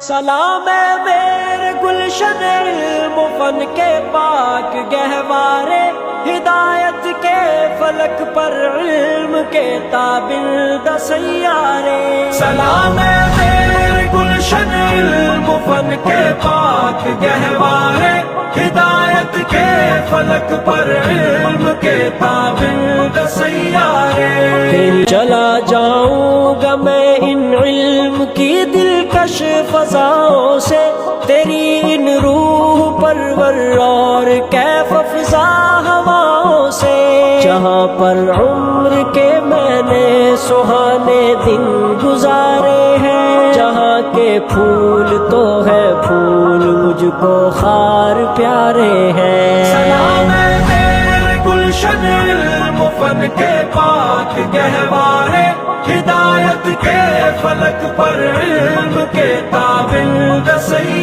سلام ہے میرے گلشن علم و فن کے پاک گہوارے، ہدایت کے فلک پر علم کے تابند سیارے۔ سلام ہے میرے گلشن علم و فن کے پاک گہوارے، ہدایت کے فلک پر علم کے تابند سیارے۔ چلا جاؤں گا میں ان علم کی دلکش فضاؤں سے، تیری ان روح پرور اور کیف افزا ہواؤں سے، جہاں پر عمر کے میں نے سہانے دن گزارے ہیں، جہاں کے پھول تو ہے پھول مجھ کو خار پیارے ہیں۔ سلام ہے میرے گلشن علم و فن کے پاک گہوارے، ہدایت کے فلک پر علم کے تابند سیارے۔